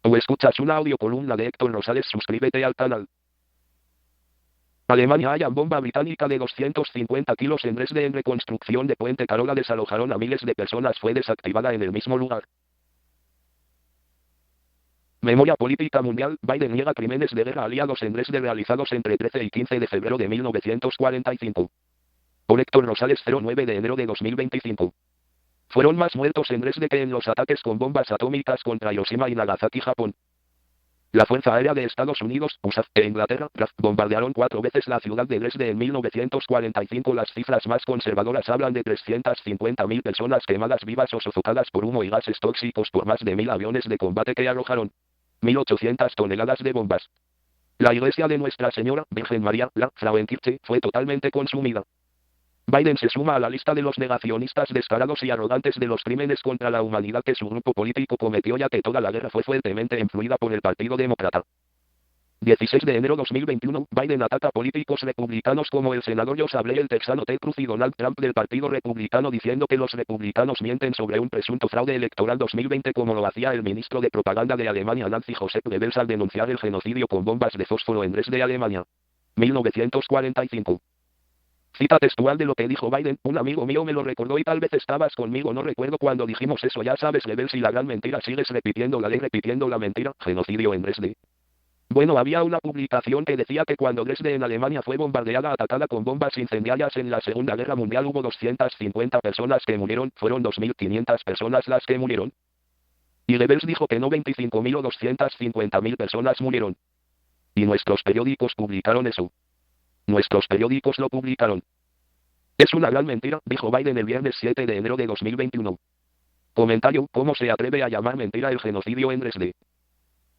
O escuchas una audiocolumna de Héctor Rosales. Suscríbete al canal. Alemania. Hayan bomba británica de 250 kilos en Dresde. En reconstrucción de Puente Carola desalojaron a miles de personas. Fue desactivada en el mismo lugar. Memoria política mundial. Biden niega crímenes de guerra aliados en Dresde realizados entre 13 y 15 de febrero de 1945. Por Héctor Rosales. 09 de enero de 2025. Fueron más muertos en Dresde que en los ataques con bombas atómicas contra Hiroshima y Nagasaki, Japón. La Fuerza Aérea de Estados Unidos, USAF, e Inglaterra, RAF, bombardearon 4 veces la ciudad de Dresde en 1945. Las cifras más conservadoras hablan de 350.000 personas quemadas vivas o sofocadas por humo y gases tóxicos por más de 1.000 aviones de combate que arrojaron 1.800 toneladas de bombas. La iglesia de Nuestra Señora, Virgen María, la Frauenkirche, fue totalmente consumida. Biden se suma a la lista de los negacionistas descarados y arrogantes de los crímenes contra la humanidad que su grupo político cometió, ya que toda la guerra fue fuertemente influida por el Partido Demócrata. 16 de enero 2021, Biden ataca a políticos republicanos como el senador Josh Hawley, el texano Ted Cruz y Donald Trump del Partido Republicano, diciendo que los republicanos mienten sobre un presunto fraude electoral 2020, como lo hacía el ministro de propaganda de Alemania Nancy Joseph Goebbels al denunciar el genocidio con bombas de fósforo en Dresde, Alemania. 1945. Cita textual de lo que dijo Biden: un amigo mío me lo recordó y tal vez estabas conmigo, no recuerdo cuando dijimos eso. Ya sabes, Goebbels, y la gran mentira, sigues repitiendo la ley, repitiendo la mentira. Genocidio en Dresde. Bueno, había una publicación que decía que cuando Dresde en Alemania fue bombardeada, atacada con bombas incendiarias en la Segunda Guerra Mundial, hubo 250 personas que murieron. Fueron 2.500 personas las que murieron. Y Goebbels dijo que no 25.000 o 250.000 personas murieron. Y nuestros periódicos publicaron eso. Nuestros periódicos lo publicaron. Es una gran mentira, dijo Biden el viernes 7 de enero de 2021. Comentario: ¿cómo se atreve a llamar mentira el genocidio en Dresde?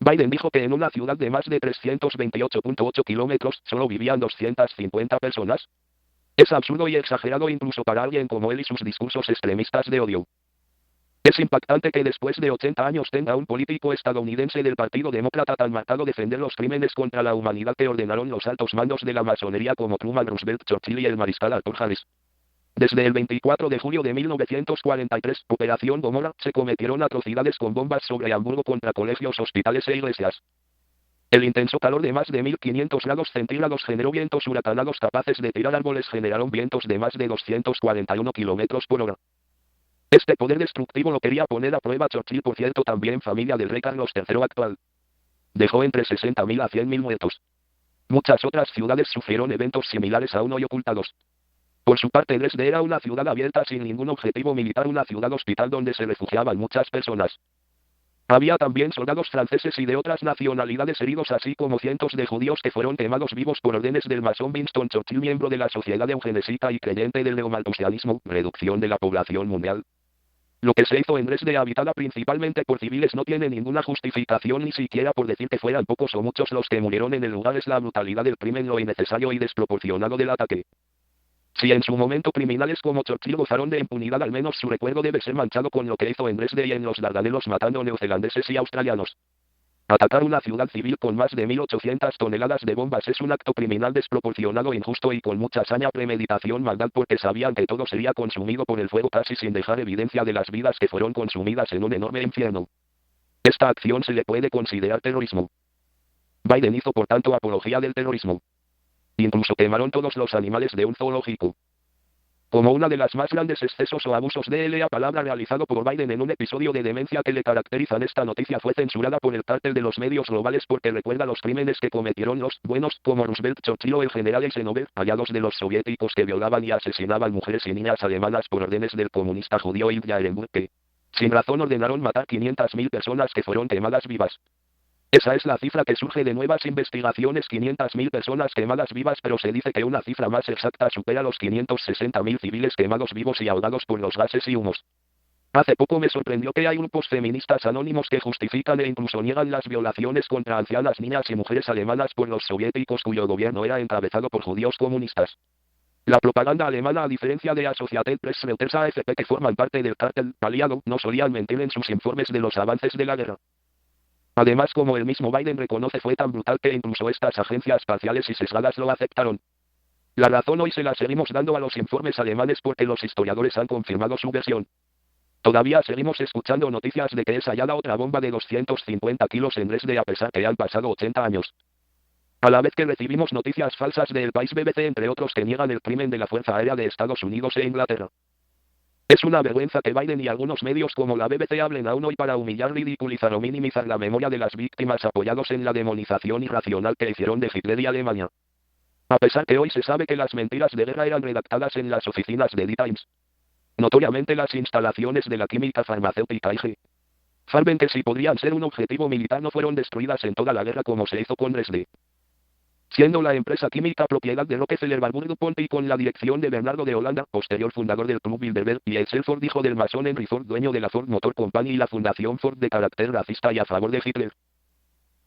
Biden dijo que en una ciudad de más de 328.8 kilómetros solo vivían 250 personas. Es absurdo y exagerado incluso para alguien como él y sus discursos extremistas de odio. Es impactante que después de 80 años tenga un político estadounidense del Partido Demócrata tan marcado defender los crímenes contra la humanidad que ordenaron los altos mandos de la masonería como Truman, Roosevelt, Churchill y el mariscal Arthur Harris. Desde el 24 de julio de 1943, Operación Gomorra, se cometieron atrocidades con bombas sobre Hamburgo contra colegios, hospitales e iglesias. El intenso calor de más de 1500 grados centígrados generó vientos huracanados capaces de tirar árboles, generaron vientos de más de 241 kilómetros por hora. Este poder destructivo lo quería poner a prueba Churchill, por cierto, también familia del rey Carlos III actual. Dejó entre 60.000 a 100.000 muertos. Muchas otras ciudades sufrieron eventos similares aún hoy ocultados. Por su parte, Dresde era una ciudad abierta sin ningún objetivo militar, una ciudad hospital donde se refugiaban muchas personas. Había también soldados franceses y de otras nacionalidades heridos, así como cientos de judíos que fueron quemados vivos por órdenes del masón Winston Churchill, miembro de la Sociedad Eugenesita y creyente del neomalthusianismo, reducción de la población mundial. Lo que se hizo en Dresde, habitada principalmente por civiles, no tiene ninguna justificación, ni siquiera por decir que fueran pocos o muchos los que murieron en el lugar. Es la brutalidad del crimen, lo innecesario y desproporcionado del ataque. Si en su momento criminales como Churchill gozaron de impunidad, al menos su recuerdo debe ser manchado con lo que hizo en Dresde y en los Dardanelos, matando neozelandeses y australianos. Atacar una ciudad civil con más de 1.800 toneladas de bombas es un acto criminal desproporcionado, injusto y con mucha saña, premeditación, maldad, porque sabían que todo sería consumido por el fuego, casi sin dejar evidencia de las vidas que fueron consumidas en un enorme infierno. Esta acción se le puede considerar terrorismo. Biden hizo por tanto apología del terrorismo. Incluso quemaron todos los animales de un zoológico. Como una de las más grandes excesos o abusos de la palabra realizado por Biden en un episodio de demencia que le caracterizan, esta noticia fue censurada por el cártel de los medios globales porque recuerda los crímenes que cometieron los buenos, como Roosevelt, Churchill o el general Eisenhower, aliados de los soviéticos, que violaban y asesinaban mujeres y niñas alemanas por órdenes del comunista judío Ilya Ehrenburg, que, sin razón, ordenaron matar 500.000 personas que fueron quemadas vivas. Esa es la cifra que surge de nuevas investigaciones: 500.000 personas quemadas vivas, pero se dice que una cifra más exacta supera los 560.000 civiles quemados vivos y ahogados por los gases y humos. Hace poco me sorprendió que hay grupos feministas anónimos que justifican e incluso niegan las violaciones contra ancianas, niñas y mujeres alemanas por los soviéticos, cuyo gobierno era encabezado por judíos comunistas. La propaganda alemana, a diferencia de Associated Press, Reuters, AFP, que forman parte del cártel aliado, no solían mentir en sus informes de los avances de la guerra. Además, como el mismo Biden reconoce, fue tan brutal que incluso estas agencias parciales y sesgadas lo aceptaron. La razón hoy se la seguimos dando a los informes alemanes porque los historiadores han confirmado su versión. Todavía seguimos escuchando noticias de que es hallada otra bomba de 250 kilos en Dresde a pesar que han pasado 80 años. A la vez que recibimos noticias falsas del país BBC entre otros que niegan el crimen de la Fuerza Aérea de Estados Unidos e Inglaterra. Es una vergüenza que Biden y algunos medios como la BBC hablen aún hoy para humillar, ridiculizar o minimizar la memoria de las víctimas apoyados en la demonización irracional que hicieron de Hitler y Alemania. A pesar que hoy se sabe que las mentiras de guerra eran redactadas en las oficinas de The Times. Notoriamente las instalaciones de la química farmacéutica IG. Farben que si podrían ser un objetivo militar no fueron destruidas en toda la guerra como se hizo con Dresde. Siendo la empresa química propiedad de Rockefeller Warburg Dupont y con la dirección de Bernardo de Holanda, posterior fundador del Club Bilderberg, y Edsel Ford, hijo del masón Henry Ford, dueño de la Ford Motor Company y la Fundación Ford de carácter racista y a favor de Hitler.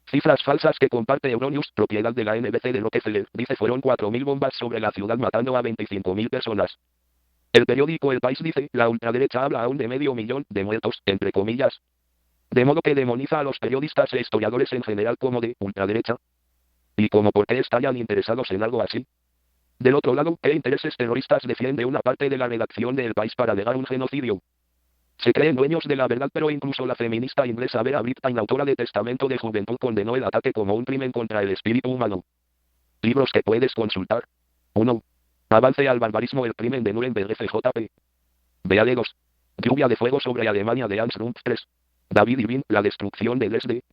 Cifras falsas que comparte Euronews, propiedad de la NBC de Rockefeller, dice fueron 4.000 bombas sobre la ciudad matando a 25.000 personas. El periódico El País dice, la ultraderecha habla aún de 500.000 de muertos, entre comillas. De modo que demoniza a los periodistas e historiadores en general como de ultraderecha. ¿Y como por qué estarían interesados en algo así? Del otro lado, ¿qué intereses terroristas defiende una parte de la redacción de El País para negar un genocidio? Se creen dueños de la verdad, pero incluso la feminista inglesa Vera Brittain, autora de Testamento de Juventud, condenó el ataque como un crimen contra el espíritu humano. Libros que puedes consultar. 1. Avance al barbarismo, el crimen de Nuremberg, FJP. Vea 2. Lluvia de fuego sobre Alemania de Hans Rumpf 3. David Irving, la destrucción de Dresde.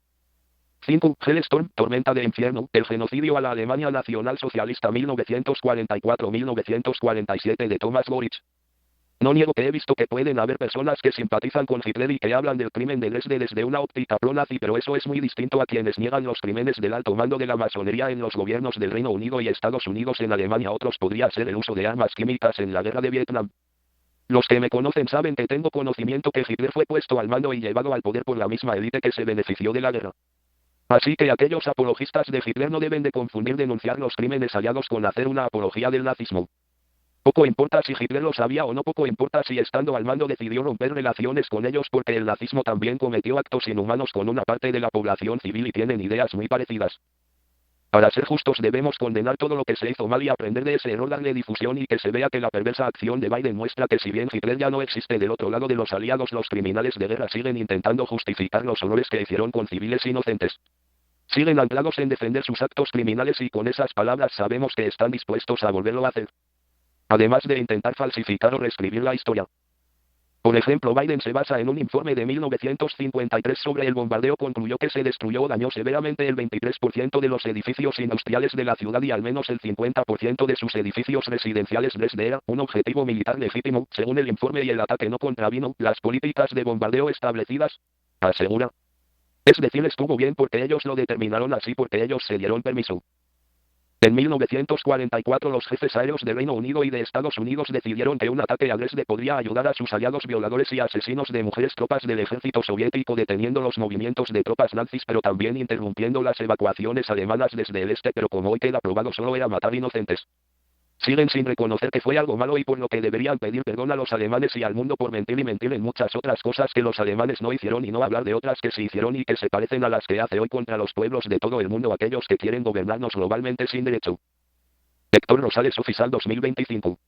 5. Hellstorm, tormenta de infierno, el genocidio a la Alemania nacionalsocialista 1944-1947 de Thomas Goritz. No niego que he visto que pueden haber personas que simpatizan con Hitler y que hablan del crimen de Dresde desde una óptica pro-nazi, pero eso es muy distinto a quienes niegan los crímenes del alto mando de la masonería en los gobiernos del Reino Unido y Estados Unidos. En Alemania otros podría ser el uso de armas químicas en la guerra de Vietnam. Los que me conocen saben que tengo conocimiento que Hitler fue puesto al mando y llevado al poder por la misma élite que se benefició de la guerra. Así que aquellos apologistas de Hitler no deben de confundir denunciar los crímenes aliados con hacer una apología del nazismo. Poco importa si Hitler lo sabía o no, poco importa si estando al mando decidió romper relaciones con ellos, porque el nazismo también cometió actos inhumanos con una parte de la población civil y tienen ideas muy parecidas. Para ser justos debemos condenar todo lo que se hizo mal y aprender de ese error, darle difusión y que se vea que la perversa acción de Biden muestra que si bien Hitler ya no existe del otro lado de los aliados, los criminales de guerra siguen intentando justificar los horrores que hicieron con civiles inocentes. Siguen anclados en defender sus actos criminales y con esas palabras sabemos que están dispuestos a volverlo a hacer. Además de intentar falsificar o reescribir la historia. Por ejemplo, Biden se basa en un informe de 1953 sobre el bombardeo, concluyó que se destruyó o dañó severamente el 23% de los edificios industriales de la ciudad y al menos el 50% de sus edificios residenciales. Dresde era un objetivo militar legítimo, según el informe, y el ataque no contravino las políticas de bombardeo establecidas, asegura. Es decir, estuvo bien porque ellos lo determinaron así, porque ellos se dieron permiso. En 1944 los jefes aéreos de Reino Unido y de Estados Unidos decidieron que un ataque a Dresde podría ayudar a sus aliados violadores y asesinos de mujeres, tropas del ejército soviético, deteniendo los movimientos de tropas nazis, pero también interrumpiendo las evacuaciones alemanas desde el este, pero como hoy queda probado solo era matar inocentes. Siguen sin reconocer que fue algo malo y por lo que deberían pedir perdón a los alemanes y al mundo por mentir y mentir en muchas otras cosas que los alemanes no hicieron, y no hablar de otras que se hicieron y que se parecen a las que hace hoy contra los pueblos de todo el mundo aquellos que quieren gobernarnos globalmente sin derecho. Héctor Rosales Oficial 2025.